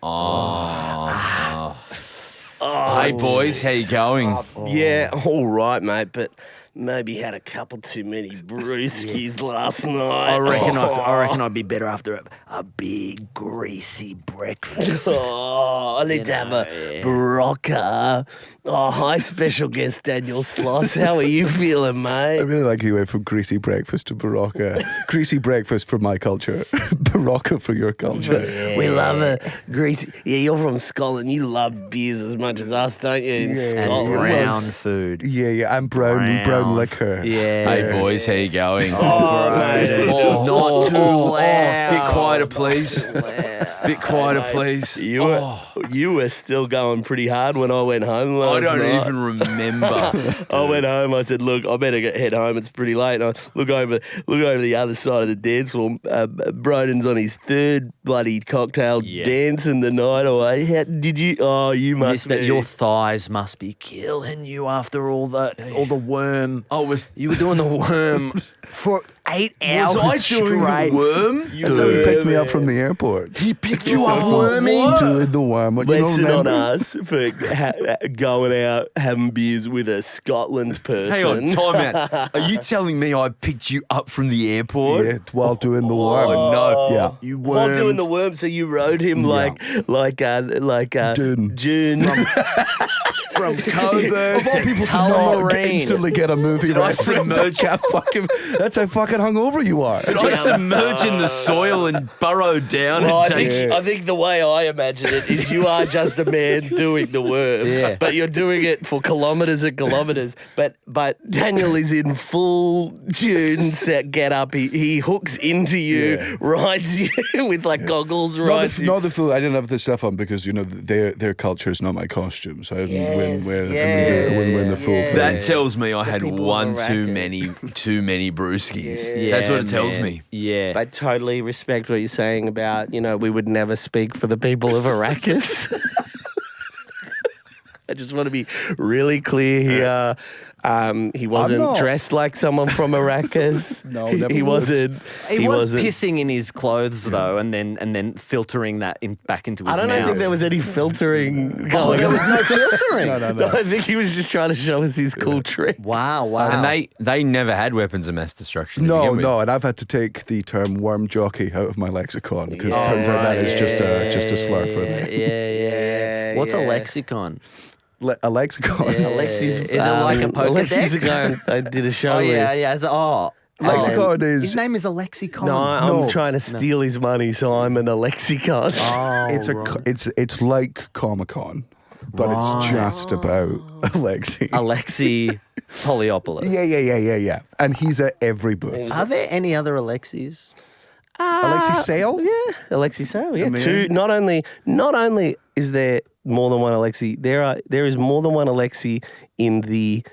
Hey, boys, how you going? Yeah, all right, mate, but maybe had a couple too many brewskis last night. I reckon I'd be better after a big greasy breakfast. I need to have a Barocca. Oh, hi, special guest Daniel Sloss. How are you feeling, I mate? really like you went from greasy breakfast to Barocca. Greasy breakfast for my culture, Barocca for your culture. We love a greasy. Yeah, you're from Scotland. You love beers as much as us, don't you? In Yeah. Scotland. Brown food. Yeah, and brown liquor. Yeah. Hey, boys, how you going? Not too loud. Bit quieter, please. Bit quieter, please. You were still going pretty hard when I went home last I don't night. even remember. I went home. I said, "Look, I better head home. It's pretty late." And I look over the other side of the dance floor. Broden's on his third bloody cocktail dancing the night away. How did you? Oh, you must Mister, be. your thighs must be killing you after all the worm. You were doing the worm for 8 hours straight. worm? That's how he picked me up from the airport. He picked you up worming. Doing the worm. You don't Lesson on remember? us for going out having beers with a Scotland person. Hang on, time out. Are you telling me I picked you up from the airport? Yeah, while doing the worm. Oh, no. Yeah. You While wormed. doing the worm, so you rode him like June. From Coburg Of all to people to not Tullamarine. instantly get a movie I reference. submerge- That's how fucking hungover you are. Did I submerge in the soil and burrow down Well, and I take... think, I think the way I imagine it is you are just a man doing the worm, but you're doing it for kilometres and kilometres. But Daniel is in full tune set get up. He hooks into you, rides you with like goggles, right? Not the full. I didn't have the stuff on because their culture is not my costume, so I didn't wouldn't wear the full thing. That tells me I had people one on too rackets. many brewskis. Yeah, That's what it tells man. me. Yeah. I totally respect what you're saying about, we would never speak for the people of Arrakis. I just want to be really clear here. He wasn't not. dressed like someone from Arrakis. No, he never wasn't. He was wasn't. pissing in his clothes though, and then filtering that back into his I don't mouth. think there was any filtering going Oh, there on. was no filtering. No. I think he was just trying to show us his cool trick. Wow. And they never had weapons of mass destruction. to begin with. No, and I've had to take the term worm jockey out of my lexicon because it turns out that is just a slur for them. Yeah. What's a lexicon? A lexicon. Alexis, Is it like a Alexis Pokédex? I did a show Oh with. yeah. Lexicon is His name is a lexicon. No, I'm No. trying to steal his money, so I'm an Alexicon. it's like Comic-Con, but it's just about Alexi. Alexi Poliopoulos. Yeah. And he's at every booth. Are there any other Alexis? Alexi Sale? Yeah, Alexi Sale. Yeah, mean- two. Not only is there more than one Alexi, there is more than one Alexi in the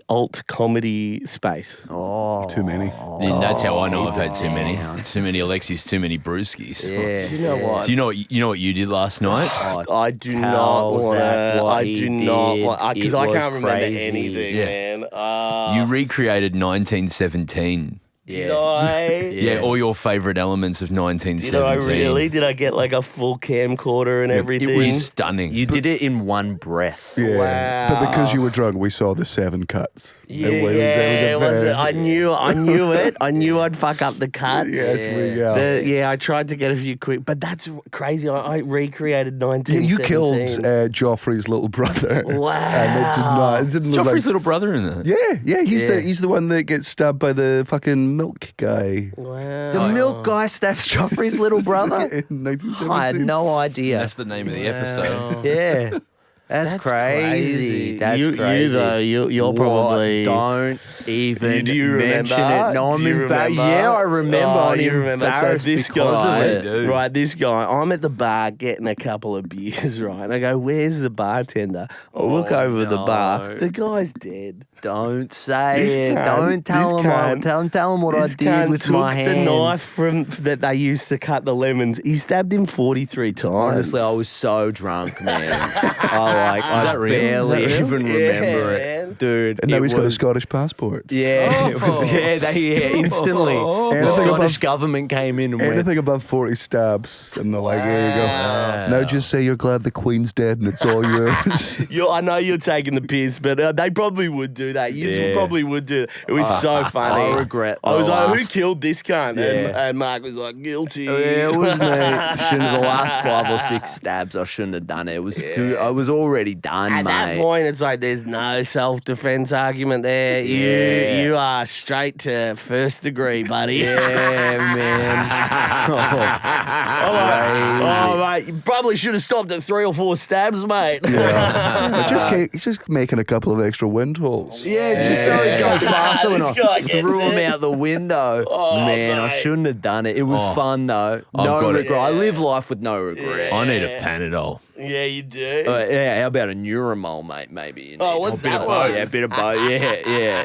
alt comedy space. Too many. Yeah, that's how I know I've had too many. Too many Alexis, too many brewskis. Yeah. Do you know what? Do you know what you did last night? I do Tell not want Zach to. what I he do not did. want because It I was can't remember crazy. anything, Yeah. man. You recreated 1917. Did I? Yeah, all your favourite elements of Did I 1917. really? Did I get like a full camcorder and everything? It was stunning. You did it in one breath. Yeah. Wow. But because you were drunk, we saw the 7 cuts. It was. I knew it. I knew I'd fuck up the cuts. Yes, I tried to get a few quick, but that's crazy. I recreated 1917. You killed Joffrey's little brother. Wow. And it didn't look Joffrey's like... little brother in there. Yeah, he's the one that gets stabbed by the fucking milk guy Wow. The milk guy stabs Joffrey's little brother. in 1917. I had no idea. That's the name of the episode. Yeah. That's crazy. That's you, crazy. You though, you're probably. Don't even Do you mention remember? it. No, I'm Do you embarrassed. remember? Yeah, I remember. Oh, I'm you remember. So embarrassed this because guy, of it. Dude. right? This guy. I'm at the bar getting a couple of beers, right? And I go, "Where's the bartender?" I look over the bar. The guy's dead. Don't say This it. cunt- Don't tell this him. cunt- Tell him what I This did cunt with took my hands. the knife that they used to cut the lemons. He stabbed him 43 times. Honestly, I was so drunk, man. I that real? barely Is that real? even remember it. Man. dude. And now he's got a was- Scottish passport. Yeah, it was. Instantly. The Scottish government came in and went. Anything above 40 stabs, and they're like, "Here you go. Now just say you're glad the Queen's dead and it's all yours." I know you're taking the piss, but they probably would do that. You probably would do that. It was so funny. I regret. I was the like, who last- killed this cunt? Yeah. And Mark was like, guilty. Yeah, it was me. Shouldn't have the last 5 or 6 stabs. I shouldn't have done it. It was too. I was already done, At mate. that point, it's like there's no self-defense argument there. You are straight to first degree, buddy. Yeah, man. Oh, mate, you probably should have stopped at 3 or 4 stabs, mate. Just making a couple of extra wind holes. Yeah, just so it goes faster when This guy I gets threw him it. out the window. Man, I mate. shouldn't have done it. It was fun though. I've No got it. regret. I live life with no regret. I need a Panadol. Yeah, you do. Yeah, how about a Neuramol, mate? Maybe. You Oh, need. what's A bit that of one? both. Yeah, a bit of both.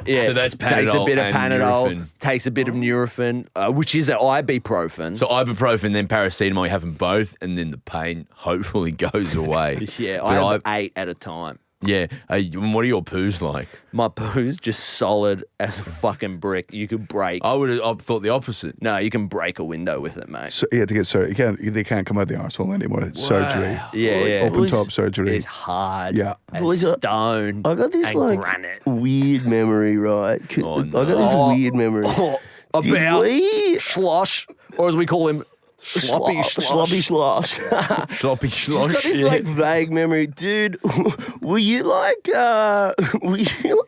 Yeah. So that's Takes a Panadol bit of and Panadol, Nurofen. takes a bit of Nurofen, which is an ibuprofen. So ibuprofen, then paracetamol, you have them both, and then the pain hopefully goes away. yeah, But I have 8 at a time. Yeah. What are your poos like? My poo's just solid as a fucking brick. You could break. I would have thought the opposite. No, you can break a window with it, mate. So you had to get surgery. They can't come out the arsehole anymore. It's surgery. Yeah. Open top surgery. It's hard. Yeah. As Boys, stone. I got this and like granite. weird memory, right? Oh, I got this no. weird memory. About we- Slosh, or as we call him, sloppy sloppy slosh. Sloppy Just got slosh. this like vague memory, dude. Were you like,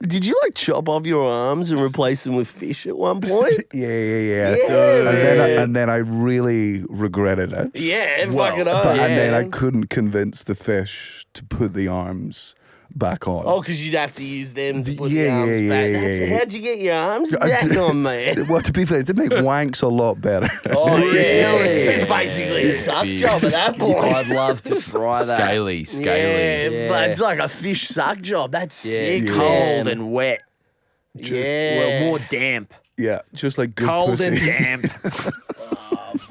did you like chop off your arms and replace them with fish at one point? Yeah. Yeah, And then I really regretted it. Yeah, Well, fucking But, yeah. And then I couldn't convince the fish to put the arms back on. Oh, because you'd have to use them to put the Yeah, arms yeah, back. yeah, That's- yeah. How'd you get your arms I back did- on, man? Well, to be fair, it did make wanks a lot better. Oh, Really? It's basically a suck Fish. job at that point. I'd love to try that. Scaly. Yeah, but it's like a fish suck job. That's sick. Cold man. and wet. Yeah. Well, more damp. Yeah, just like good Cold pussy. and damp.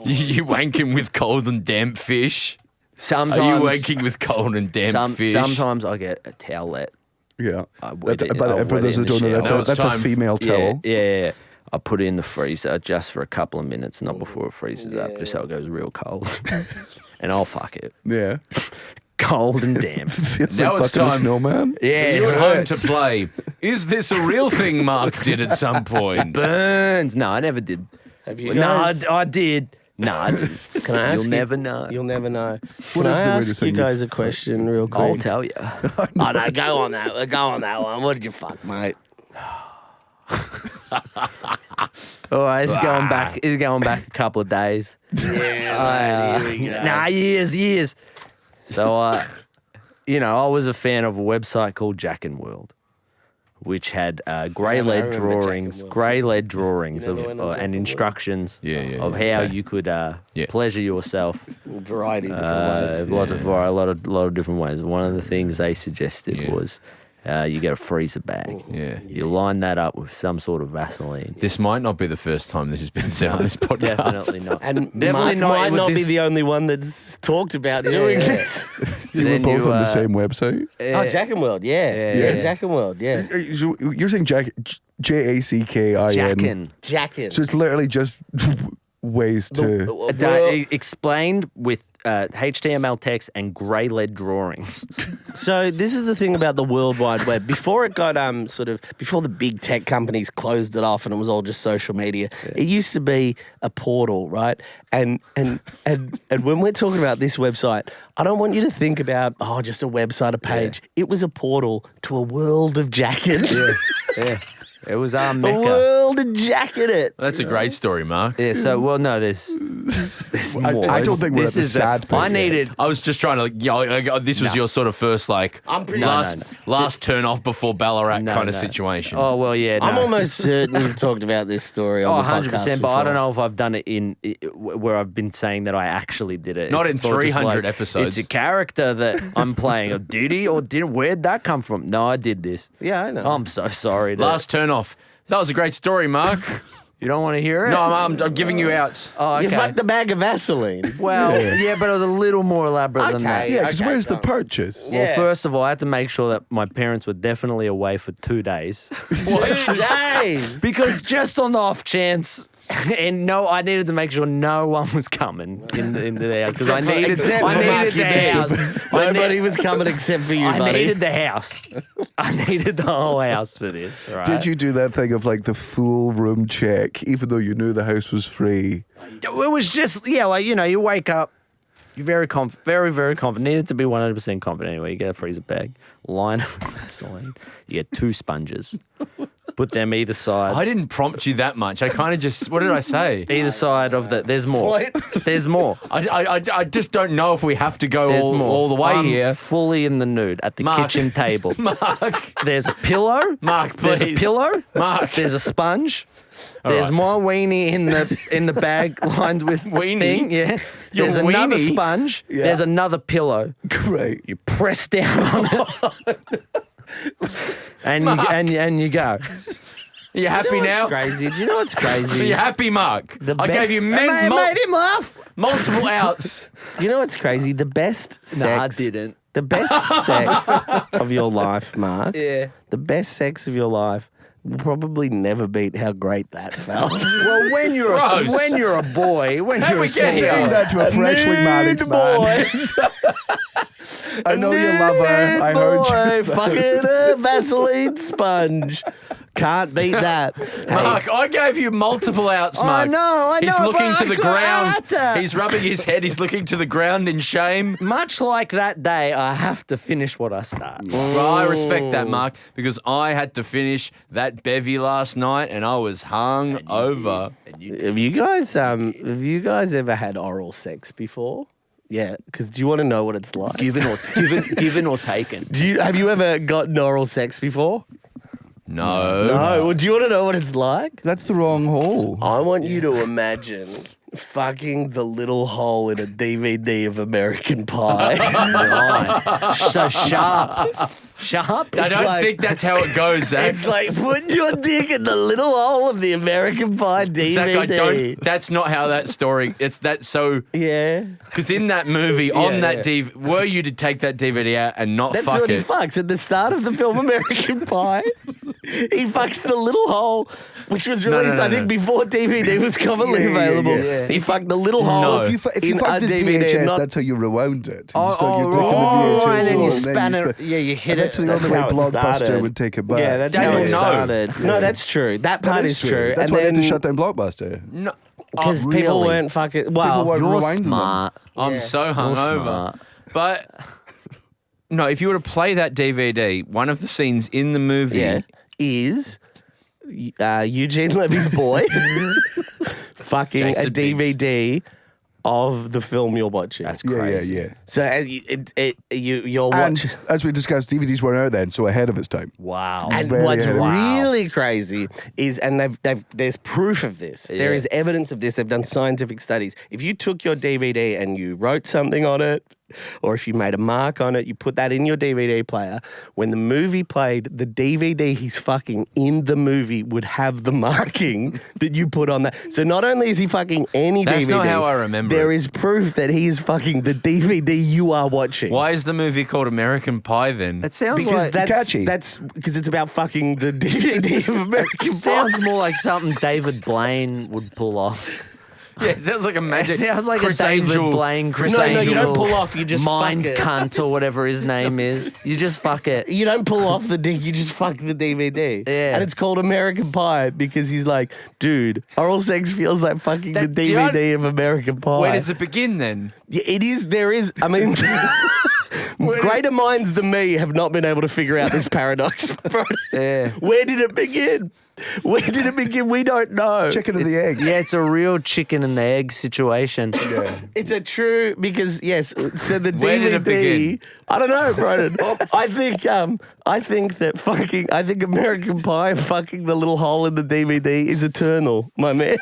You wanking with cold and damp fish? Sometimes. Are you wanking with cold and damp fish? Sometimes I get a towelette. Yeah. I wet it- I But for wet those it who in don't the know, shower. that's a female towel. Yeah. I put it in the freezer just for a couple of minutes, not before it freezes up, just so it goes real cold. And I'll fuck it. Yeah. Cold and damp. Feels Now like it's fucking a time. snowman. Yeah, You're it at home hurts. to play. Is this a real thing Mark did at some point? Burns. No, I never did. Have you No, guys? I did. No, I didn't. Can I ask You'll you? never know. You'll never know. What Can is I the ask weirdest you thing guys a question real quick? I'll tell you. Oh, no, go on that. Go on that one. What did you fuck, mate? All right, this is going back. This is going back a couple of days. Yeah, here we go. Nah, years. So, I was a fan of a website called Jack and World, which had grey I lead remember Jack drawings, and World. grey lead drawings You of never went on Jack and and World? instructions Yeah, of how okay. you could Yeah. pleasure yourself. Variety of different ways. A lot of different ways. One of the things they suggested Yeah. was you get a freezer bag. Yeah. You line that up with some sort of Vaseline. This might not be the first time this has been said on this podcast. Definitely not. And Definitely Mark not might with not be this- the only one that's talked about doing this. You were Then both you, on the same website. Oh, Jack and World, yeah. Yeah. Jack and World, yeah. You're saying Jackin. Jackin. Jackin. So it's literally just ways to. Explained with HTML text and grey lead drawings. So this is the thing about the World Wide Web. Before it got before the big tech companies closed it off and it was all just social media, it used to be a portal, right? And when we're talking about this website, I don't want you to think about just a website, a page. It was a portal to a world of jacking. Yeah. It was our A mecca. world of jacking it. That's a great story, Mark. Yeah, so, well, no, there's more. I don't think we're at the sad bit I yet. needed... I was just trying to. This was your sort of first I'm pretty- last turn off before Ballarat kind of situation. Oh, well, yeah, no. I'm almost certain you've talked about this story on the 100%, podcast but I don't before. know if I've done it where I've been saying that I actually did it. Not It's in more just 300 episodes. It's a character that I'm playing. Or did he or didn't? Where'd that come from? No, I did this. Yeah, I know. I'm so sorry. Last turn off. That was a great story, Mark. You don't want to hear it? No, I'm giving you outs. Oh, okay. You fucked a bag of Vaseline. Well, yeah, but it was a little more elaborate than that. Yeah, because Okay, where's the go on. purchase? Well, first of all, I had to make sure that my parents were definitely away for 2 days. 2 days. Because just on the off chance, and no, I needed to make sure no one was coming into the house because I needed the house. Nobody was coming except for you, I buddy. needed the house. I needed the whole house for this. Right? Did you do that thing of like the full room check, even though you knew the house was free? It was just you wake up. You're very very confident. Needed to be 100% confident anyway. You get a freezer bag, line of Vaseline. You get 2 sponges. Put them either side. I didn't prompt you that much. I kind of just, what did I say? Either side of the. There's more. There's more. I just don't know if we have to go There's more. all the way I'm here. fully in the nude at the Mark. kitchen table. Mark. There's a pillow. Mark, There's a please. pillow. Mark. There's a sponge. There's right. my weenie in the bag lined with Weenie? thing. Yeah. Your There's another weenie? sponge. There's another pillow. Great. You press down on it. and you go. Are you happy now? Crazy. Do you know what's Are crazy? you happy, Mark? I gave you made him laugh. multiple outs. You know what's crazy? The best sex. No, I didn't. The best sex of your life, Mark. Yeah. The best sex of your life will probably never beat how great that felt. Well, when you're Gross. when you're a boy, when How you're we a get small here? Saying that to a freshly married man. I know you love her. I heard you. Fucking a Vaseline sponge. Can't beat that. Mark, I gave you multiple outs, Mark. I know, He's but looking to I the had ground. to. He's rubbing his head. He's looking to the ground in shame. Much like that day, I have to finish what I start. Well, I respect that, Mark, because I had to finish that bevy last night and I was hung over. Have you guys ever had oral sex before? Yeah, because do you want to know what it's like? Given or taken. Have you ever gotten oral sex before? No. No. Well, do you want to know what it's like? That's the wrong hole. I want you to imagine fucking the little hole in a DVD of American Pie. Nice. So sharp. Sharp? I don't like- think that's how it goes, Zach. It's like putting your dick in the little hole of the American Pie DVD. Zach, I don't. That's not how that story. It's that so. Yeah. Because in that movie, on that DVD, were you to take that DVD out and not That's fuck what he it? fucks at the start of the film American Pie. He fucks the little hole, which was released, I think, before DVD was commonly available. yeah. He fucked the little hole. No. If you in fucked a the DVD, VHS, not- that's how you rewound it. Oh, So you're taking oh, the VHS and then you roll, span you it. Yeah, you hit And it. that's the only way how it Blockbuster started. would take it back. Yeah, that's Daniel, how it no. started. No, that's true. That part That is true. That's And why they had to then- shut down Blockbuster. No. Because Oh, people really? weren't fucking. Well, weren't You're rewinding them. smart. I'm so hungover. smart. But no, if you were to play that DVD, one of the scenes in the movie. yeah, is Eugene Levy's boy fucking Jason a DVD of the film you're watching. That's Yeah, crazy. yeah. So you're And watching. as we discussed, DVDs weren't out then, so ahead of its time. Wow. And Very what's early. really crazy is, and there's proof of this. There is evidence of this. They've done scientific studies. If you took your DVD and you wrote something on it, or if you made a mark on it, you put that in your DVD player. When the movie played, the DVD he's fucking in the movie would have the marking that you put on that. So not only is he fucking any That's DVD, not how I remember there it. is proof that he is fucking the DVD you are watching. Why is the movie called American Pie then? That sounds Because like catchy. that's because it's about fucking the DVD of American Pie. sounds more like something David Blaine would pull off. Yeah, it sounds like a magic. It sounds like Chris a David Angel, Blaine, Chris No, Angel. you don't pull off, you just mind fuck it. cunt or whatever his name is. You just fuck it. You don't pull off the dick, you just fuck the DVD. Yeah. And it's called American Pie because he's like, dude, oral sex feels like fucking the That- do you know- DVD of American Pie. Where does it begin then? Yeah, it is, there is, I mean, greater minds than me have not been able to figure out this paradox. Yeah. Where did it begin? Where did it begin? We don't know. Chicken or the egg? Yeah, it's a real chicken and the egg situation. It's a true because yes. So the Where did it DVD. begin? I don't know, Broden. I think American Pie fucking the little hole in the DVD is eternal, my man.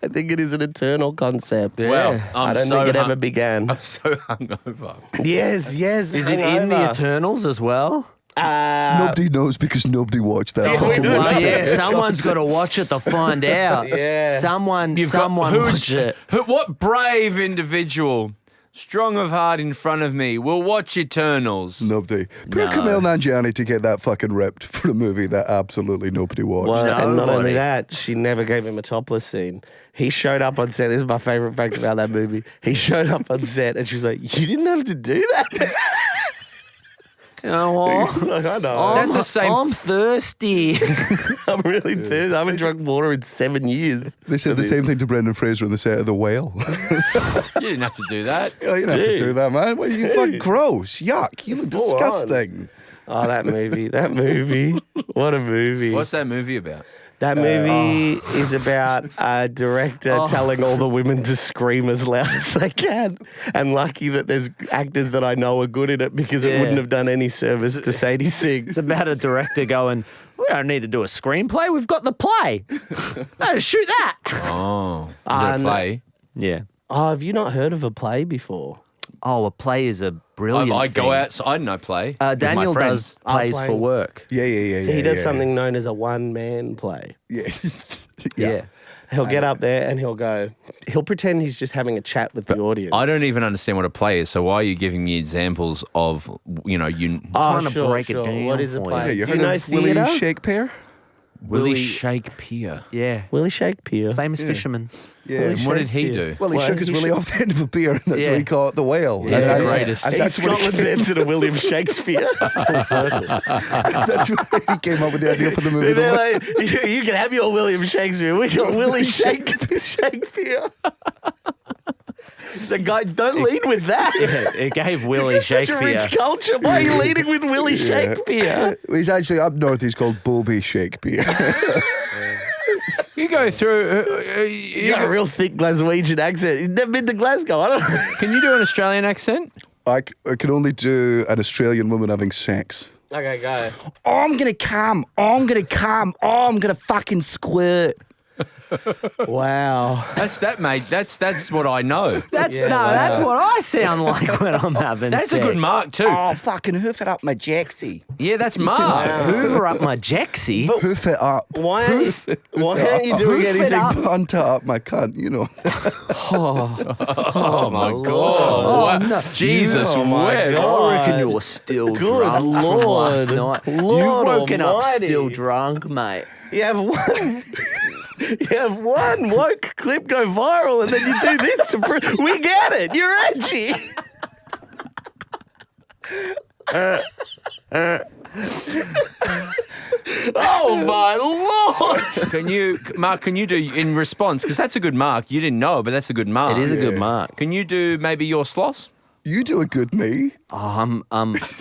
I think it is an eternal concept. Well, I don't think it ever began. I'm so hungover. Yes. Is it in the Eternals as well? Nobody knows because nobody watched that. fucking movie. Well, yeah, someone's got to watch it to find out. Yeah. Someone who's- watch it. What brave individual, strong of heart in front of me, will watch Eternals? Nobody. Poor No. Kumail Nanjiani to get that fucking ripped for a movie that absolutely nobody watched. Well, and not only Nobody. that, she never gave him a topless scene. He showed up on set. This is my favorite fact about that movie. He showed up on set and she was like, "You didn't have to do that." Oh, He's like, I know. That's the same- I'm thirsty. I'm really thirsty. I haven't drunk water in 7 years. They said the same thing to Brendan Fraser on the set of The Whale. You didn't have to do that. Oh, you don't have to Dude. do that, man. What, you fucking gross. Yuck. You look Go on. disgusting. Oh, that movie. That movie. What a movie. What's that movie about? That movie is about a director telling all the women to scream as loud as they can. And lucky that there's actors that I know are good in it because it Yeah. wouldn't have done any service to Sadie Singh. It's about a director going, we don't need to do a screenplay. We've got the play. No, shoot that. Oh, is it a no. play? Yeah. Oh, have you not heard of a play before? Oh, a play is a brilliant I go thing. outside and I play. with Daniel my friends. does plays playing. for work. Yeah. So he does something known as a one-man play. Yeah. Yeah. He'll get up there and he'll pretend he's just having a chat with the audience. I don't even understand what a play is. So why are you giving me examples of, you trying to break it down What is a for play? you. Yeah, you Do you heard know of Willie theatre? Shakespeare? Willie Shakespeare? Yeah. Willie Shakespeare. Famous fisherman. Yeah. And what did he do? Well, he Well, shook his he willy shook- off the end of a beer, and that's Yeah. what he caught the whale. He's the And greatest. And He's that's what Scotland's answer to William Shakespeare. Full circle. that's where he came up with the idea for the movie. They're like, you can have your William Shakespeare. We got Willie Shakespeare. So guys, don't lead with that. Yeah, it gave Willie It's such a Shakespeare. rich culture. Why are you leading with Willie Shakespeare? He's actually up north. He's called Bobby Shakespeare. You go through. You got a real thick Glaswegian accent. You've never been to Glasgow. I don't know. Can you do an Australian accent? I can only do an Australian woman having sex. Okay, go. I'm gonna come. I'm gonna come. I'm gonna fucking squirt. Wow. That's that, mate. That's what I know. That's Yeah, that's wow. what I sound like when I'm having That's sex. a good mark too. Oh, fucking hoof it up my jacksy. Yeah, that's Mark. Hoover up my jacksy. Hoof it up. Why aren't you doing Hoof it anything? up. Punt it up my cunt, you know. Oh my God! no. Jesus, Oh, my where? God. I reckon you're still Good drunk from Lord. last night. Lord You've woken up almighty. still drunk, mate. You have one. You have one woke clip go viral, and then you do this to prove we get it. You're edgy. Oh my Lord! Can you, Mark? Can you do in response? Because that's a good mark. You didn't know, but that's a good mark. It is a good mark. Can you do maybe your sloss? You do a good me. Oh,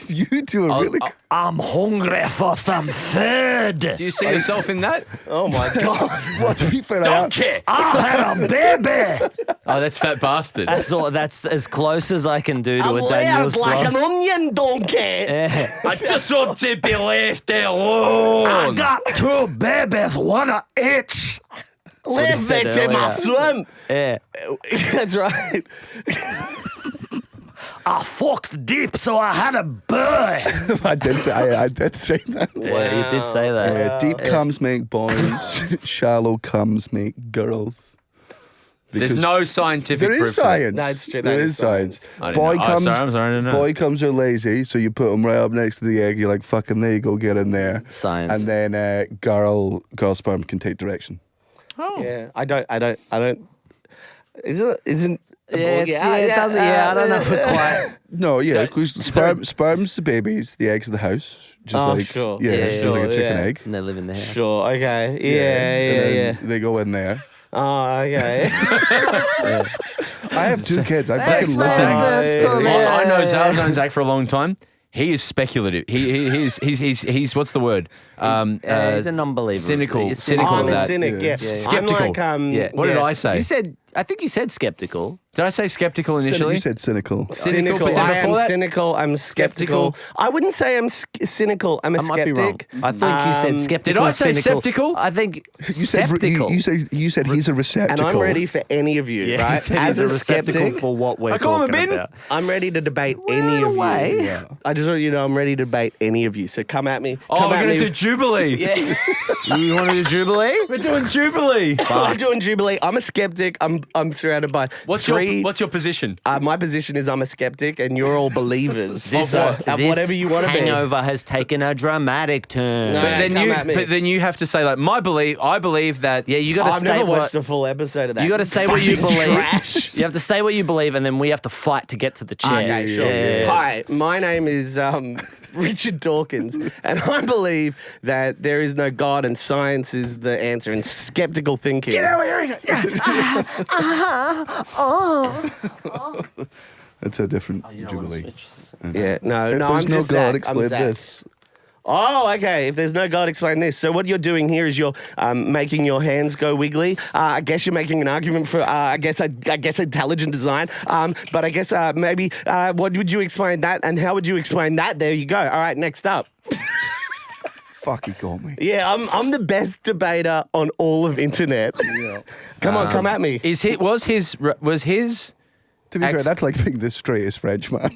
You do a really I'm hungry for some food. Do you see yourself in that? Oh my God! Well, to be fair, Donkey! I had a baby. Oh, that's fat bastard. That's all. That's as close as I can do to I'm a Daniel layered like an Sloss. onion, donkey. I just want to be left alone. got two babies, one of each. Leave said me to my earlier. swim. Yeah. That's right. I fucked deep, so I had a boy. I did say that. Yeah, you did say that. Deep comes make boys, shallow comes make girls. There's Because no scientific there proof is to that. science. No, it's true. There That is is science. I didn't know. I'm sorry, I didn't know. Boy comes are lazy, so you put them right up next to the egg. You're like, fucking, there you go, get in there. Science. And then girl sperm can take direction. Oh. Yeah, I don't. Isn't. Yeah, it doesn't. Yeah, I don't know if it quite. No, yeah, Don't- because sorry. sperm's the babies, the eggs are the house. Just Oh, like sure. yeah, Yeah, just like a sure, chicken yeah. egg. And they live in the house. Sure. Okay. And Yeah. then They go in there. Oh, okay. I have two kids. I fucking man, listen. that's totally- I know Zach. I've known Zach for a long time. He is speculative. He's what's the word? He's a non-believer. cynical- He's cynical I'm of a that. cynic. Yeah. Yeah. Skeptical. I'm like, Yeah. What did I say? You said I think you said skeptical. Did I say skeptical initially? You said cynical. Cynical. but then I am before that- cynical. I'm skeptical. I wouldn't say I'm cynical. I'm a I might be wrong. skeptic. I think you said skeptical. Did I say cynical. skeptical? I think You said, skeptical. you said he's a And receptacle. I'm ready for any of you, Yeah, he right? said As he's a receptacle skeptic, for what we're I call him a talking bin. about. I'm ready to debate any in a of way. you. Yeah. I just want you to know I'm ready to debate any of you. So come at me. Oh, Come we're at going to me. do Jubilee. Yeah. You want to do Jubilee? We're doing Jubilee. I'm doing Jubilee. I'm a skeptic. I'm surrounded by What's three. your position? My position is I'm a skeptic, and you're all believers. This, Whatever you want to be. hangover has taken a dramatic turn. No. But then you have to say like I believe that. Yeah, you got to I've state never what watched a full episode of that. you got to say what you Fucking believe. trash. You have to say what you believe, and then we have to fight to get to the chair. Okay, sure. Yeah. Hi, my name is Richard Dawkins, and I believe that there is no God and science is the answer in skeptical thinking. Get out It's a different Jubilee. Yeah, no, If no, I'm there's no just God, Zach. I'm explain Zach. this. Oh, okay. If there's no God, explain this. So what you're doing here is you're making your hands go wiggly. I guess you're making an argument for, I guess intelligent design. But I guess maybe, what would you explain that, and how would you explain that? There you go. All right, next up. Fuck, he got me. Yeah, I'm the best debater on all of internet. Come on, come at me. Was his To be fair, that's like being the straightest French man.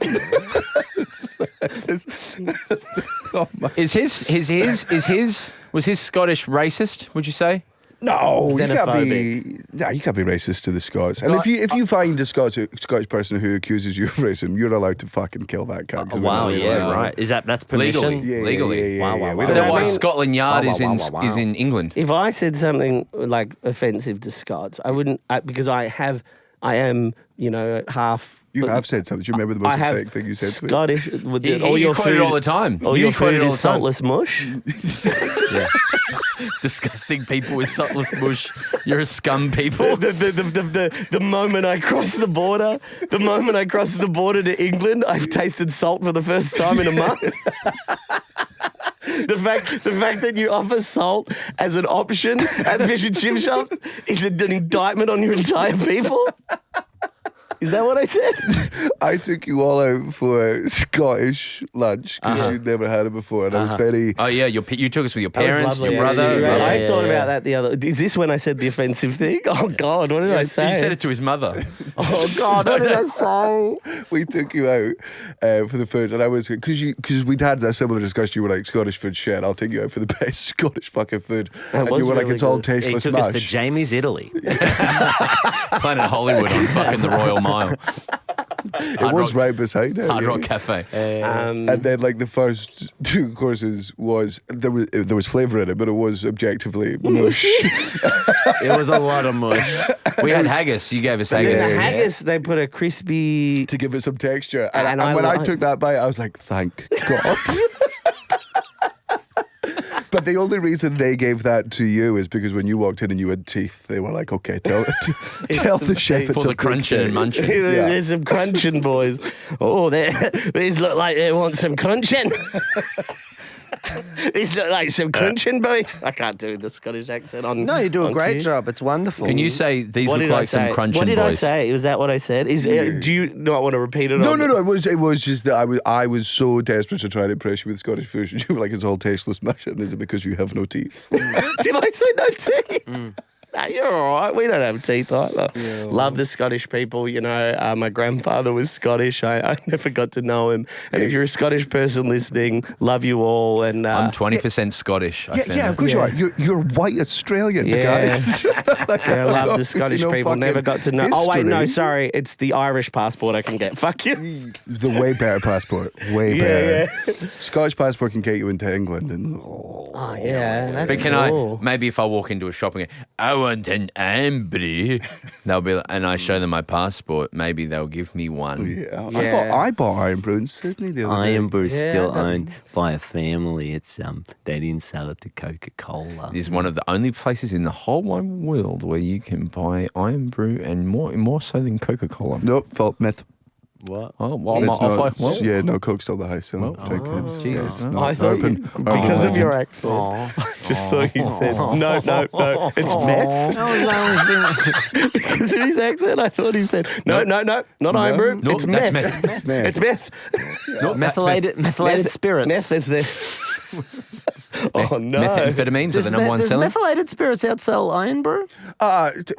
was his Scottish racist? Would you say? No, you can't Xenophobic. be. No, you can't be racist to the Scots. And if you find a Scottish person who accuses you of racism, you're allowed to fucking kill that cunt. 'cause we're Wow, not yeah, allowed. right. Is that's permission? Legally. Legally. Wow, wow, We wow. Is don't that have why any- Scotland Yard Wow, is wow, in wow, wow, wow. is in England? If I said something like offensive to Scots, I wouldn't, because I am, half. You have said something. Do you remember the most I have upsetting thing you said to me? Scottish. With You all your quote food it all the time. All You your quote food it all is the time. saltless mush. Disgusting people with saltless bush. You're a scum people. The moment I cross the border, to England, I've tasted salt for the first time in a month. The fact that you offer salt as an option at fish and chip shops is an indictment on your entire people. Is that what I said? I took you all out for Scottish lunch because you'd never had it before, and I was very. Oh yeah, you took us with your parents, your lovely, brother. actually. Yeah, I yeah, thought yeah. about that the other. Is this when I said the offensive thing? Oh God, what did I say? You said it to his mother. Oh God, what did I say? We took you out for the food, and I was because we'd had that similar discussion. You were like, Scottish food shit. I'll take you out for the best Scottish fucking food, and was you were like, really it's all good. He tasteless took us to mash. Jamie's Italy. Planet Hollywood on fucking the Royal Mile. It was right beside it. Hard yeah. Rock Cafe. And then, like the first two courses was there was flavour in it, but it was objectively mush. It was a lot of mush. We had haggis. You gave us In haggis. the haggis, they put a crispy. to give it some texture. And And, I when I like- took that bite, I was like, thank God. But the only reason they gave that to you is because when you walked in and you had teeth, they were like, okay, tell the chef it's For a the crunching and munching. There's some crunching, boys. Oh, these look like they want some crunching. These look like some crunching, boy. I can't do the Scottish accent on. No, you do a on great cue. job. It's wonderful. Can you say these What look did I like some say? crunching What did I boys? say? Was that what I said? Do you not want to repeat it? No, on- no, no. It was just that I was so desperate to try to impress you with Scottish food. And you were like, it's all tasteless mush. And is it because you have no teeth? Did I say no teeth? Nah, you're all right. We don't have teeth either. Love the Scottish people. My grandfather was Scottish. I never got to know him. And if you're a Scottish person listening, love you all. And I'm 20% Scottish. I think. Yeah, of course you are. You're white Australian, Yeah. guys. I love the Scottish You know people. Never fucking got to know. Oh wait, no, history. sorry. It's the Irish passport I can get. Fuck you. The way better passport. Way Yeah, better. Scottish passport can get you into England. And, Oh yeah, that's But can cool. maybe if I walk into a shop and go, I want an amber, they'll be like, and I show them my passport, maybe they'll give me one. yeah. Yeah. I bought Iron Brew in Sydney the other day. Iron Brew is Yeah, still that- owned by a family. It's they didn't sell it to Coca-Cola. It's one of the only places in the whole wide world where you can buy Iron Brew and more so than Coca-Cola. Nope, fault myth. What? Oh, well, It's not- well, yeah, no, Coke's still the highest. So Well, take it. Jesus. It's no. not I thought open. you, because of your accent, Aw. I just thought you said no, it's meth. Because of his accent, I thought he said no, not iron brew. No, it's that's meth. meth. It's meth. It's meth. Methylated spirits. Meth is there. Oh no. Methamphetamines are the number one Does seller. methylated spirits outsell iron brew?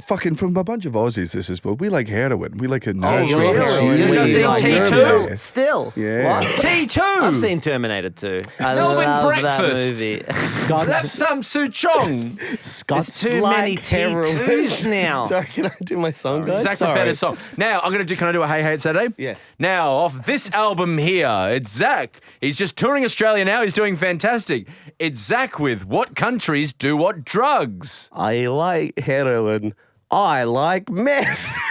Fucking from a bunch of Aussies, this is, but we like heroin. We like a you're natural. heroin. You've Really? seen Like T2? Yeah. Still? Yeah. What? T2. I've seen Terminator 2. I Melbourne love that breakfast. movie. That's some Suchong. Scott's There's too many heroin. T2s now. Sorry, can I do my song, guys? Zach's a Sorry. better song. Now, can I do a Hey Hey It's Saturday? Yeah. Now, off this album here, it's Zach. He's just touring Australia now. He's doing fantastic. It's Zach with What Countries Do What Drugs? I like heroin. I like meth.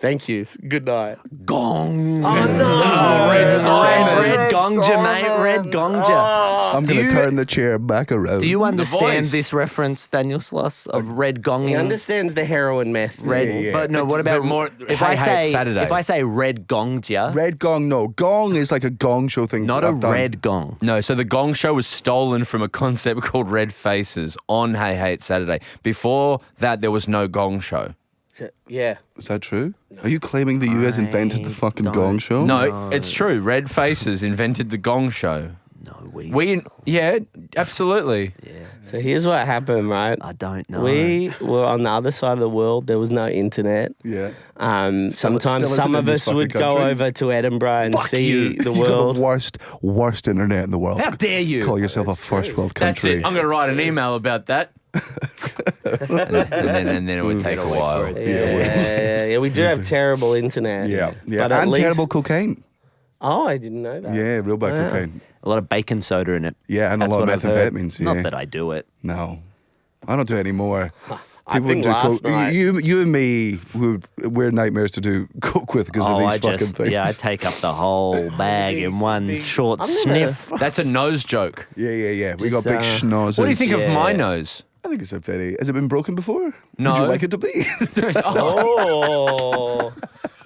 Thank you. Good night. Gong. Oh, no. Red Simon. Red Gonja, mate. Red Gonja. I'm going to you- turn the chair back around. Do you understand voice. this reference, Daniel Sloss, of red He gonging? understands the heroin meth. Red, Yeah. but no. What about But more, if Hey I Hey say It's Saturday. if I say red gongja, Red gong, no. Gong is like a gong show thing. not a I've done. red gong? No, so the Gong Show was stolen from a concept called Red Faces on Hey Hey It's Saturday. Before that, there was no Gong Show. Yeah. Is that true? Are you claiming that you guys invented the fucking don't gong show? No, it's true. Red Faces invented the Gong Show. No, Yeah, absolutely. So here's what happened, right? I don't know. We were on the other side of the world. There was no internet. Yeah. Sometimes still some isn't of in this us would fucking go country. over to Edinburgh and Fuck see you. the You got world. the worst internet in the world. How dare you? Call yourself a first world That's country. it. I'm going to write an email about that. and then it would take a while. Yeah, we do have terrible internet. Yeah. But at And least, terrible cocaine. Oh, I didn't know that. Yeah, real bad Wow. cocaine. A lot of baking soda in it. Yeah, and That's a lot what of I've heard. methamphetamines. Not Yeah. that I do it. No. I don't do it anymore. I think last night. You and me, we're nightmares to do coke with because of these fucking things. I take up the whole bag in one short I'm gonna- sniff. That's a nose joke. Yeah. We got Just, big schnozzes. What do you think of Yeah. my nose? I think it's a very. Has it been broken before? No. Would you like it to be? Oh.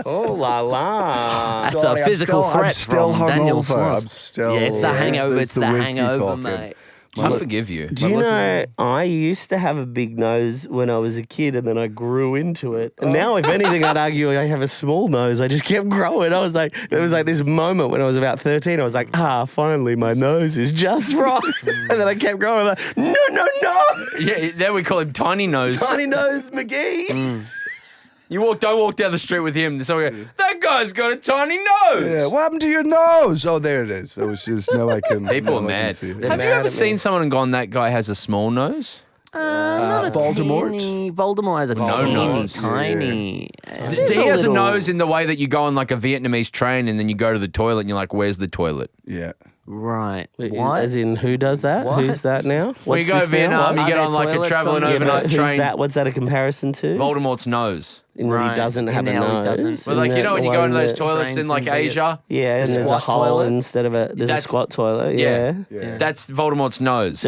Oh la la. That's Sorry, a I'm physical still- I'm threat still from Daniel hungover. Sloss. I'm still- Yeah, it's the Yeah, hangover. it's It's the the whiskey hangover, talking. mate. I forgive you. Do you know, I used to have a big nose when I was a kid and then I grew into it. And now, if anything, I'd argue I have a small nose. I just kept growing. I was like, there was like this moment when I was about 13. I was like, finally, my nose is just right. And then I kept growing. Like, no. Yeah, there we call him Tiny Nose. Tiny Nose McGee. Don't walk down the street with him. So we go, that guy's got a tiny nose. Yeah, what happened to your nose? Oh, there it is. It was just now I can. People now are I can mad. see it. Have mad you ever at seen me. someone and gone, that guy has a small nose? Not a Voldemort? teeny- Voldemort has a No teeny, nose. tiny. He has a nose in the way that you go on like a Vietnamese train and then you go to the toilet and you're like, where's the toilet? Yeah. Right. Wait, What? As in, who does that? What? Who's that now? When you What's go to this now? Vietnam, you Are get there on like a toilets traveling on- Yeah, overnight but who's train. that? What's that a comparison to? Voldemort's nose. In that Right. he doesn't have a In how he nose. doesn't. Well, like, you Isn't know that when the you go one into those that- toilets trains in like in Viet- Asia? Yeah, and there's a squat hole toilets? instead of there's a That's- squat toilet. Yeah. Yeah. That's Voldemort's nose.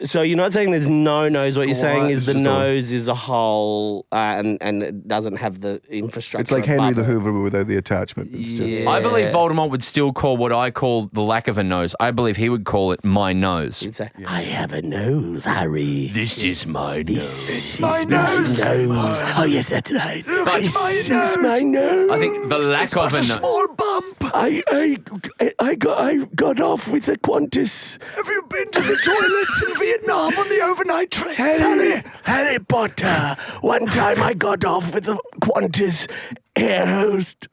So you're not saying there's no nose. What you're saying is the It's just a- nose is a hole and it doesn't have the infrastructure. It's like Henry the above it. Hoover but without the attachment. It's just- Yeah. I believe Voldemort would still call what I call the lack of a nose. I believe he would call it my nose. He'd say, I have a nose, Harry. This is my nose. It's my nose. Oh, yes, that's right. This is my nose. I think the lack of a nose. small bump. I got off with a Qantas. Have you been to the toilets in Vietnam on the overnight trains? Harry Potter. One time I got off with a Qantas air host.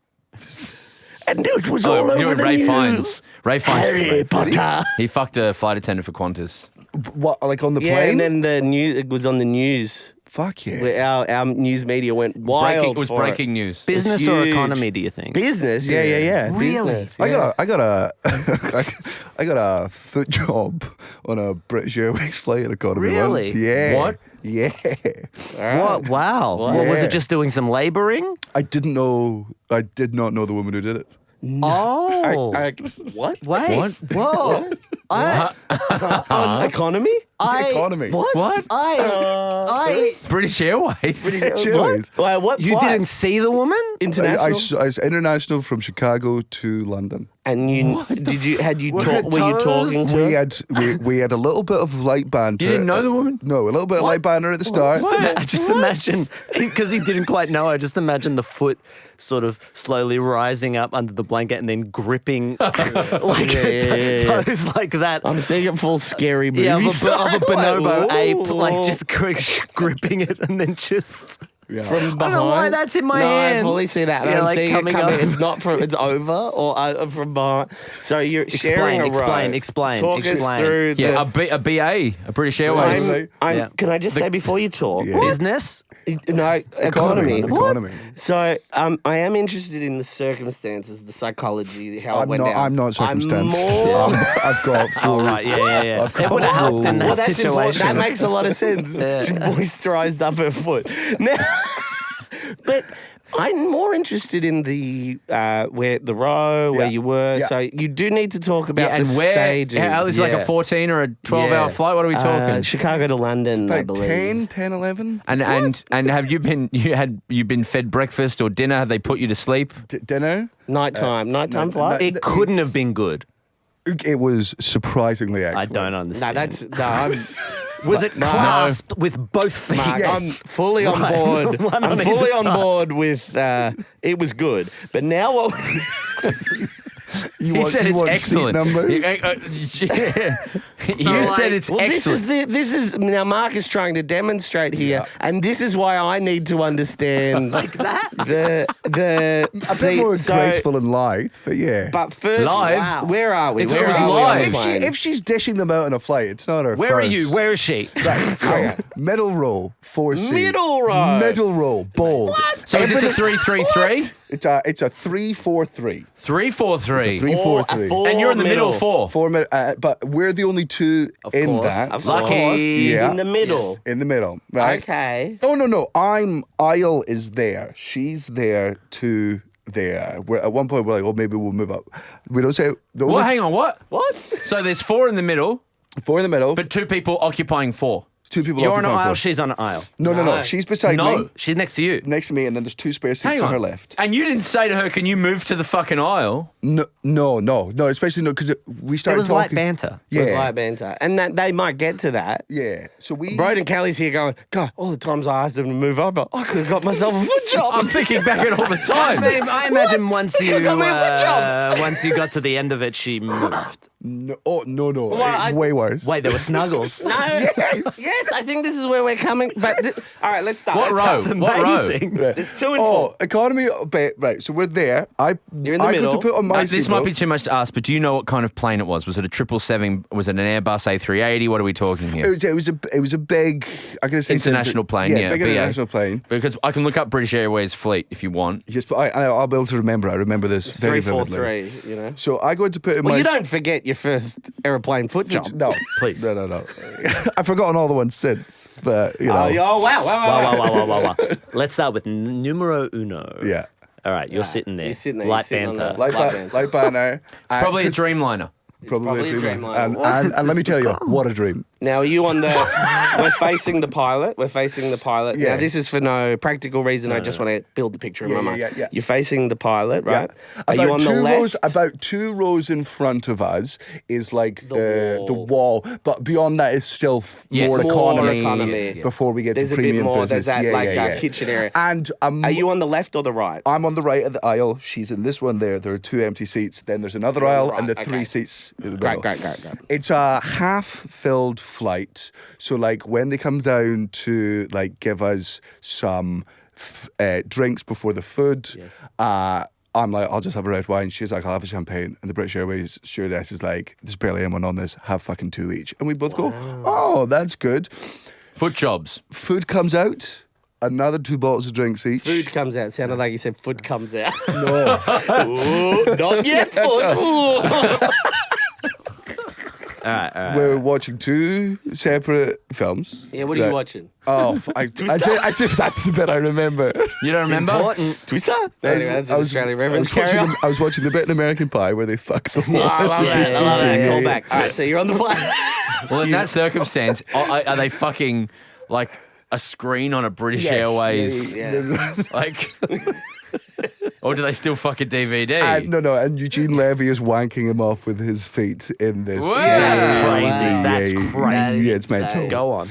And it was all you know over the Ray news. Fiennes. Ray Fiennes. Harry Potter. He fucked a flight attendant for Qantas. What, like on the Yeah, plane? and then the news. It was on the news. Fuck yeah. Where our news media went wild. It was for breaking news. Business or huge. economy, do you think? Business, yeah. Really? Business, I yeah. got a foot job on a British Airways flight economy Really? once. Yeah. What? Yeah. What? Wow. What was Yeah. it? Just doing some labouring? I did not know the woman who did it. Oh. What? Wait. What? Whoa. Economy? Economy. What? British Airways. Airways. What You flight? didn't see the woman? International? I was international from Chicago to London. And you were you talking to We her? had we had a little bit of light banter. You didn't know the woman? No, a little bit of light banter at the start. I just imagine, because he didn't quite know, I just imagine the foot sort of slowly rising up under the blanket and then gripping toes like that. I'm seeing a full scary movie. Yeah, of a bonobo Ooh. ape, like just gripping it and then just... Yeah. From behind. I don't know why that's in my hand. I fully see that. Yeah, I'm like seeing it coming coming. up. It's not from. It's over or from behind. So you're sharing a row. Explain. Talk us through Yeah, the. a BA, a British Airways. I'm, Can I just say before you talk? Yeah. Business? No, economy. Economy. So I am interested in the circumstances, the psychology, how it went down. I'm not circumstance. more. I've got full. Oh, right, yeah. It would have helped in that Well, that's important. situation. That makes a lot of sense. Yeah. She moisturised up her foot. Now, but I'm more interested in the where the row where Yeah. you were. Yeah. So you do need to talk about And the where? staging. How is it like a 14 or a 12-hour flight? What are we talking? Chicago to London, I About believe. 10, 11. And have you been fed breakfast or dinner? Have they put you to sleep? Dinner. Nighttime flight. It couldn't have been good. It was surprised I don't understand. Was it clasped with both feet? Mark, Yes. I'm fully on board. One on I'm either fully on side. board with it was good. But now what He said it's excellent. Numbers? Yeah. You said it's excellent. This is now Mark is trying to demonstrate here, and this is why I need to understand Like that? the A bit more graceful and lithe, but yeah. But first, Live? where are we? It Where was are we on live. the plane? if she's dishing them out on a flight, it's not her. Where are first. you? Where is she? Right. Middle row, 4C. Middle row. Middle row, bold. So is this a 3-3-3? It's a 3-4-3. 3-4-3. 3-4-3. Four And you're in the middle four. But we're the only two in course. that. Of Lucky. course, Yeah. in the middle. In the middle, right? Okay. Oh no! Aisle is there. She's there to there. At one point we're like, oh, maybe we'll move up. We don't say. The Well, only hang on, what? What? So there's 4 in the middle, four in the middle, but 2 people occupying 4. two people. You're on an occupying aisle, four. she's on an aisle. No. She's beside No. me, She's next to you. next to me, and then there's 2 spare seats Hang to on. her left. And you didn't say to her, can you move to the fucking aisle? No. Especially because we It started was light talking. banter. It was Yeah, light banter. And that they might get to that. yeah. So we. Broden Kelly's here going, God, all the times I asked them to move over, I could have got myself a foot job. I'm thinking back at all the time. I imagine once you got me a foot job. once you got to the end of it, she moved. No. I- Way worse. Wait, there were snuggles. No. Yes, I think this is where we're coming. But all right, let's start. What row? That's What row? amazing. There's 2 and 4. Economy. Right. So we're there. You're in the I middle. got to put on my This seatbelt. might be too much to ask, but do you know what kind of plane it was? Was it a 777? Was it an Airbus A380? What are we talking here? It was a big. I can say International plane, yeah, big BA. international plane. Because I can look up British Airways fleet if you want. Yes, but I'll be able to remember. I remember this very 3-4-3, vividly. you know. So I go to put in Well, my. you don't forget your first aeroplane foot job. No, Please. No. I've forgotten all the ones since, but you know. Oh, wow. Wow. Let's start with numero uno. Yeah. All right, you're sitting there. You're sitting there, Light you're sitting on banter. the- Light banner. Probably a Dreamliner. Probably a dream. Dreamliner. And let me tell you, what a dream. Now, are you on the... We're facing the pilot. Yeah. Now, this is for no practical reason. I just want to build the picture in my mind. Yeah. You're facing the pilot, right? Yeah. Are you on the left? About 2 rows in front of us is like the wall, but beyond that is still Yes. more More economy, economy. before we get There's to a bit premium more. business. There's that yeah. kitchen area. And Are you on the left or the right? I'm on the right of the aisle. She's in this one there. There are 2 empty seats. Then there's another aisle right, and the 3 okay. seats in the middle. Great. It's a half-filled flight. So, like, when they come down to, like, give us some drinks before the food, I'm like, I'll just have a red wine. She's like, I'll have a champagne. And the British Airways stewardess is like, there's barely anyone on this. Have fucking 2 each. And we both go, oh, that's good. Foot jobs. Food comes out. Another 2 bottles of drinks each. Food comes out. Sounded like you said food comes out. No. Ooh, not yet, food. Ooh. We're watching two separate films. Yeah, what are you Right. watching? Oh, I said that's the bit I remember. You don't remember? Twister? Anyway, that's an Australian reference. I was watching the bit in American Pie where they fuck the Oh, I love that. I love that. Yeah, Call yeah. back. All right, so you're on the plane. Well, in that circumstance, are they fucking like a screen on a British Airways? Yeah. Like, or do they still fuck a DVD? No, and Eugene Levy is wanking him off with his feet in this. Whoa. That's crazy. Wow. That's crazy. Yeah, it's mental. Go on.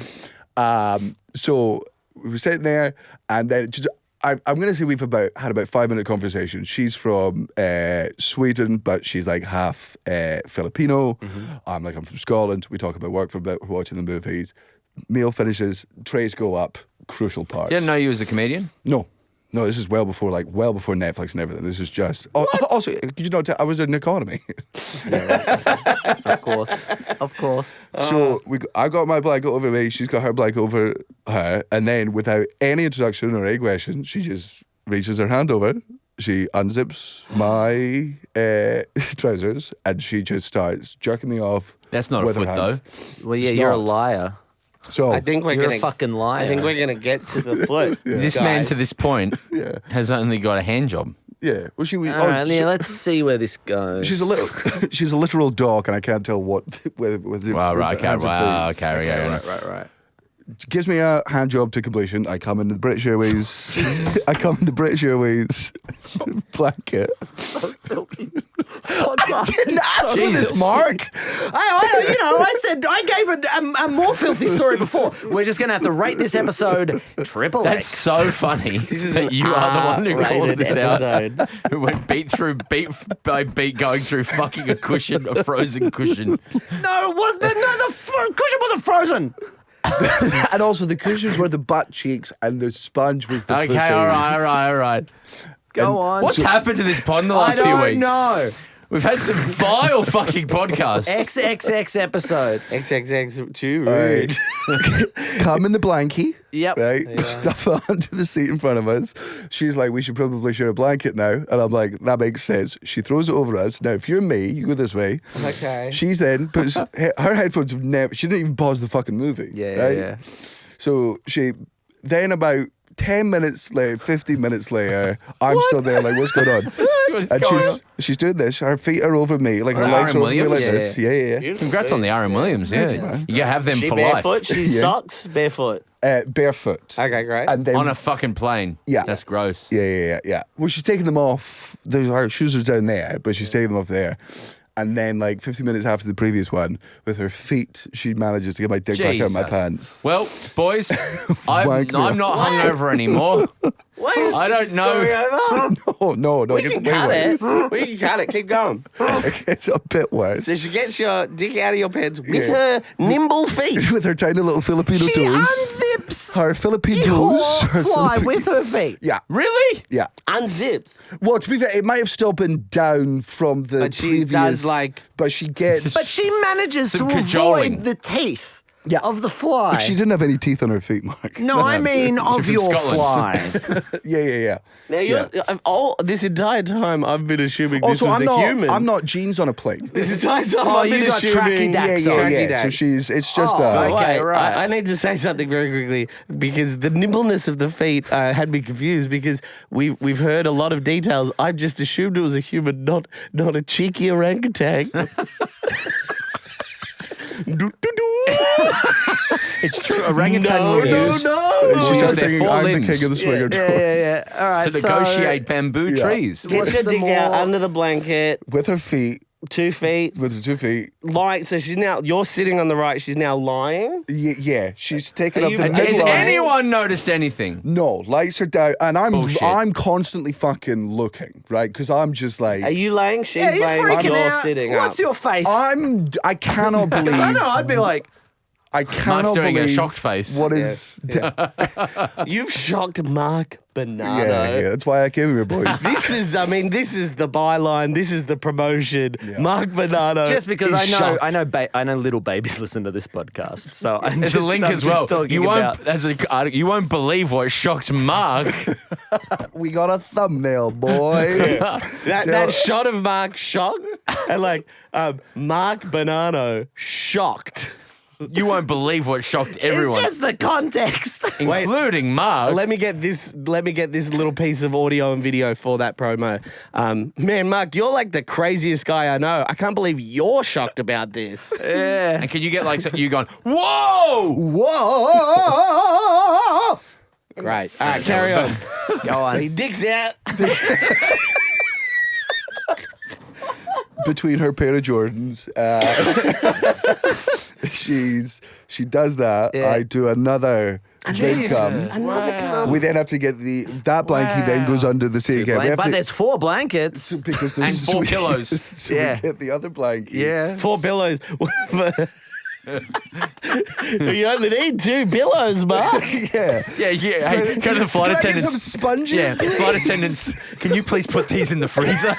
So we were sitting there, and then I'm going to say we've had about 5-minute conversation. She's from Sweden, but she's like half Filipino. I'm from Scotland. We talk about work for a bit. We're watching the movies. Meal finishes. Trays go up. Crucial part. Didn't know you was a comedian. No, this is well before Netflix and everything. This is just. Oh, also, could you not tell? I was in economy. Of course. So I got my blanket over me. She's got her blanket over her, and then without any introduction or any question, she just reaches her hand over. She unzips my trousers, and she just starts jerking me off. That's not a with her foot, hands. though. Well, yeah, It's you're a not. liar. So I think we're You're gonna a fucking liar. I think we're gonna get to the foot. This man guys. to this point Yeah. has only got a hand job. yeah, well, All right, yeah, let's see where this goes. she's a literal dog, and I can't tell what. With Wow, right, okay, hands are wow, pleased. okay. Right. Gives me a hand job to completion. I come in the British Airways. I come in the British Airways blanket. Didn't ask for Jesus. this, Mark. I said I gave a more filthy story before. We're just gonna have to rate this episode triple That's X. so funny is that an you are the one who called R-rated this episode. out. Who went beat by beat going through fucking a frozen cushion. No, it wasn't. The cushion wasn't frozen. And also the cushions were the butt cheeks, and the sponge was the Okay, pussy. all right. Go on. What's happened to this pod in the I last few don't weeks? know. We've had some vile fucking podcasts. XXX episode. XXX too All rude. right. Come in the blankie. Yep. Right, stuff it onto the seat in front of us. She's like, we should probably share a blanket now. And I'm like, that makes sense. She throws it over us. Now, if you're me, you go this way. Okay. She's then puts her headphones have never. She didn't even pause the fucking movie. Yeah. So she then about 10 minutes later, 15 minutes later, I'm still there. Like, what's going on? What is And going on? she's doing this. Her feet are over me, like her Aaron legs are over me like Williams? this. Yeah. Beautiful Congrats on the feet. Aaron Williams, yeah. You gotta have them She for barefoot. life. She Yeah. socks barefoot. Barefoot. Okay, great. And then On a fucking plane. Yeah. That's gross. Yeah. Well, she's taking them off. Her shoes are down there, but she's taking them off there. And then, like 15 minutes after the previous one, with her feet, she manages to get my dick back out of my Jesus. pants. Well, boys, I'm Wank me not hungover anymore. What is I don't this know. story over? No, We it can gets cut way it. worse. We can cut it. Keep going. It gets a bit worse. So she gets your dick out of your pants with Yeah. her nimble feet. With her tiny little Filipino She toes. unzips Her Filipino the toes. whole Her fly Filipino- with her feet. Yeah. Really? Yeah. Unzips. Well, to be fair, it might have still been down from the But she previous. does, like- But she gets. But she manages Some to cajoling. avoid the teeth Yeah. of the fly. She didn't have any teeth on her feet, Mark. No, I mean of from your Scotland. fly. Yeah. Now you're this entire time I've been assuming Also, this was I'm a not. human. I'm not jeans on a plane. This entire time Oh, I've you been got assuming. tracky dacks on. Tracky Yeah. dack. So it's just Oh, okay, Wait, right. I need to say something very quickly because the nimbleness of the feet had me confused because we've heard a lot of details. I've just assumed it was a human, not a cheeky orangutan. It's true. Orangutan No, will no, use no. She will use starts their singing, four I'm the limbs king of the swinger doors. Yeah. All right. to negotiate bamboo trees. Get What's your the dick out more- under the blanket, With her feet, 2 feet. with her 2 feet. Lying. So you're sitting on the right. She's now lying. Yeah. She's taken Are up you- the And Has Just lying. anyone noticed anything? No, lights are down, and Bullshit. I'm constantly fucking looking, right? Because I'm just like Are you laying? She's Yeah, you're laying. freaking You're out. sitting What's up. your face? I cannot believe. I know. I'd be like, I cannot doing a believe shocked face. What is? You've shocked Mark Banana. Yeah, that's why I came here, boys. This is the byline. This is the promotion. Mark Banano. Just because is shocked. I know little babies listen to this podcast, so There's a link as well. You won't believe what shocked Mark. We got a thumbnail, boys. that shot of Mark shocked and Mark Banano shocked. You won't believe what shocked everyone, It's just the context. including Mark. Let me get this little piece of audio and video for that promo. Man, Mark, you're like the craziest guy I know. I can't believe you're shocked about this. Yeah. And can you get you going, whoa? Whoa! Great. All right, carry on. Go on. So he digs out. Between her pair of Jordans, she does that. Yeah. I do another big cum. Wow. We then have to get that blankie then goes under the sink. We have But to- there's 4 blankets. because And 4 pillows. So Yeah. we get the other blankie. Yeah. 4 pillows. You only need 2 pillows, Mark. Yeah. Yeah. Hey, go to the flight Can I get attendants. some sponges, Yeah, please? flight attendants. Can you please put these in the freezer?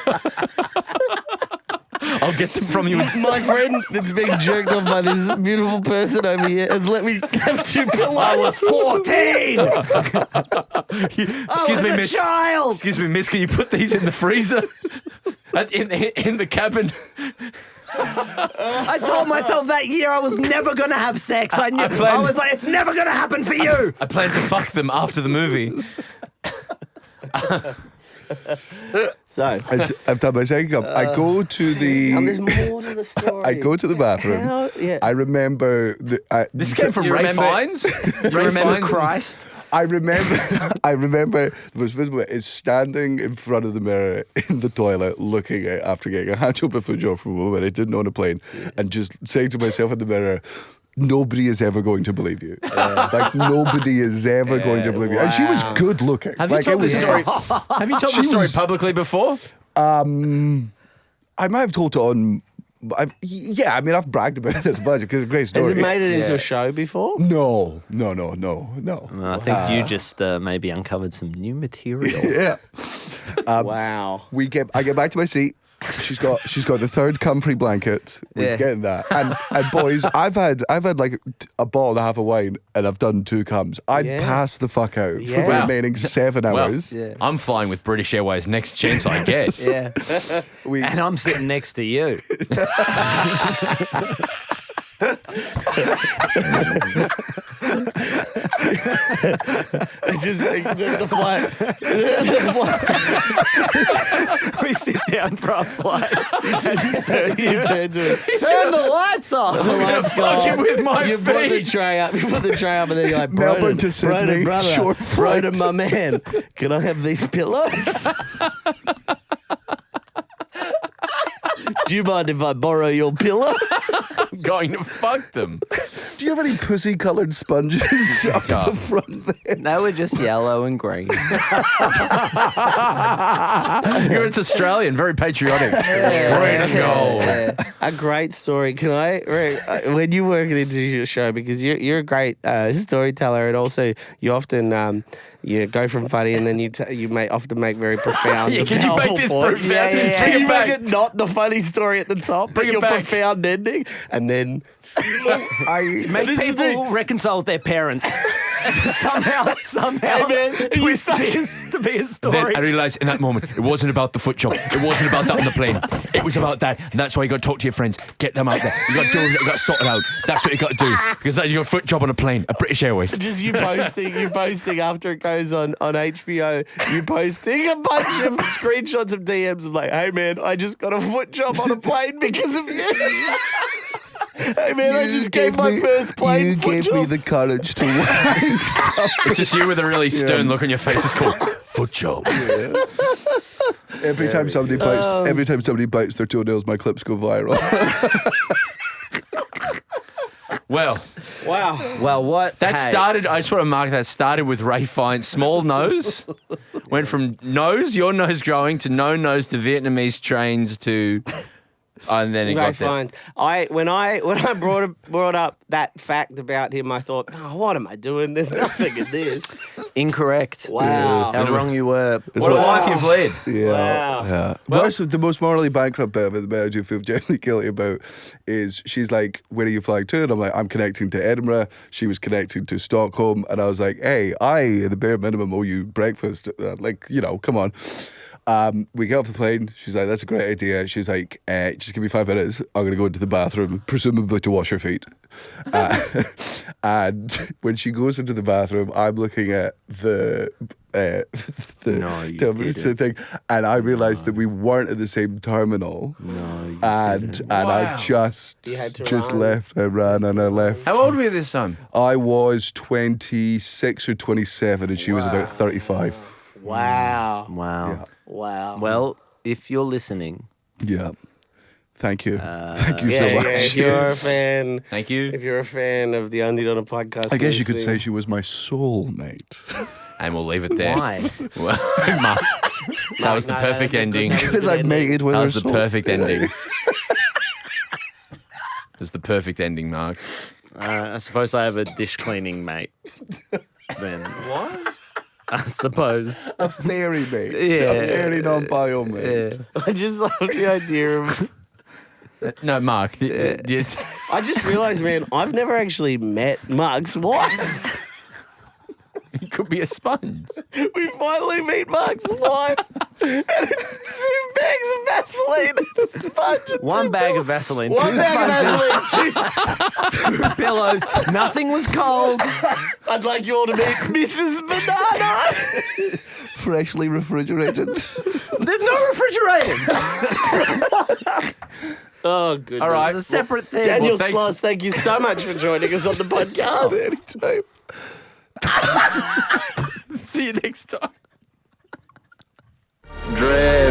I'll get them from you. My friend that's being jerked off by this beautiful person over here has let me have 2 pillows. I was 14. Excuse me, miss. Child. Excuse me, miss. Can you put these in the freezer? In the cabin. I told myself that year I was never gonna have sex. I knew. I was like, it's never gonna happen for you. I plan to fuck them after the movie. So, I've done my second cup. I go to there's the. more to the story. I go to the bathroom. How? Yeah. I remember This came from You Ray remember- Fiennes. You remember Christ? I remember the most visible is standing in front of the mirror in the toilet, looking at after getting a hand job, a foot job from a woman I didn't own a plane, and just saying to myself in the mirror, nobody is ever going to believe you. Like nobody is ever going to believe you. And she was good looking. Have you Like, told it this was- story? Have you told this story publicly before? I might have told it on. I've bragged about this bunch because it's a great story. Has it made it into a show before? No. I think you just maybe uncovered some new material. Yeah. Wow. I get back to my seat. She's got the third comfrey blanket. We're Yeah. getting that. And boys, I've had like a bottle and a half of wine and I've done 2 cums. I'd pass the fuck out for Yeah. the Wow. remaining 7 Well, hours. I'm flying with British Airways next chance I get. Yeah. We- And I'm sitting next to you. It's just the flight. We sit down for our flight. Turn to it. Turn the lights off. The lights go Fucking off. with my You put the feet. tray up. You put the tray up, and then you're like, Melbourne to Sydney, brother, short flight. Broden, my man, can I have these pillows? Do you mind if I borrow your pillow? I'm going to fuck them. Do you have any pussy-coloured sponges up the front there? No, we're just yellow and green. It's Australian, very patriotic. Green and gold. A great story. Can I, when you work it into your show, because you're a great storyteller, and also you often you go from funny and then you may often make very profound. Yeah, can you make this points. profound? Bring Can it you back. make it not the funny story at the top, but Bring it your back. profound ending, and then Make This is the people reconcile with their parents. somehow Hey, man, twist you- this to be a Then story. I realised in that moment, it wasn't about the foot job. It wasn't about that on the plane. It was about that. And that's why you got to talk to your friends. Get them out there. You got to do it. You got to sort it out. That's what you got to do. Because that's your foot job on a plane, a British Airways. just you posting after it goes on HBO, you posting a bunch of screenshots of DMs of like, hey man, I just got a foot job on a plane because of you. Hey man, I just gave my first plane You foot gave job. me the courage to wank something. It's just you with a really stern look on your face. It's called foot job. Every time somebody bites their toenails, my clips go viral. Well, Wow. Well, what? that hey, started, I just want to mark that started with Ray Fiennes' small nose. Went from nose, your nose growing, to no nose, to Vietnamese trains, to... and then it Ray got there. Fiennes. When I brought up that fact about him, I thought, oh, what am I doing? There's nothing in this. Incorrect. Wow. How wrong you were. What a life you've led. Yeah. Wow. Yeah. The most morally bankrupt bit of it, the bit I do feel genuinely guilty about, is she's like, "Where are you flying to?" And I'm like, "I'm connecting to Edinburgh." She was connecting to Stockholm, and I was like, "Hey, at the bare minimum, owe you breakfast. Like, come on." We get off the plane. She's like, "That's a great idea." She's like, "Just give me 5 minutes. I'm going to go into the bathroom, presumably to wash her feet." And when she goes into the bathroom, I'm looking at the temperature thing, and I realised that we weren't at the same terminal. No, you and I just had to run. left. I ran and I left. How old were you this time? I was 26 or 27, and she was about 35. Wow. Wow. Yeah. Wow. Well, if you're listening, Yeah. Thank you. Thank you yeah, so yeah, much. if you're a fan, Thank you. if you're a fan of the Aunty Donna podcast, I guess you could say listening- she was my soulmate. And we'll leave it there. why? Well, Mark, that was the no, perfect that's a ending. good- Because I mated with That her was the soul. perfect ending. It was the perfect ending, Mark. I suppose I have a dish cleaning mate. Then What? I suppose. A fairy mate. Yeah. A fairy non-bio mate. I just love the idea of. No, Mark. Yes. I just realised, man, I've never actually met Mark's wife. He could be a sponge. We finally meet Mark's wife, and it's 2 bags of Vaseline and a sponge. And One 2 bag pillows. of Vaseline, One 2 bag sponges, of Vaseline, 2 pillows. Nothing was cold. I'd like you all to meet Mrs. Banana. Freshly refrigerated. There's no refrigerating. Oh, goodness. All right. It's a separate thing. Daniel thanks. Sloss, thank you so much for joining us on the podcast. Anytime. See you next time. Dread.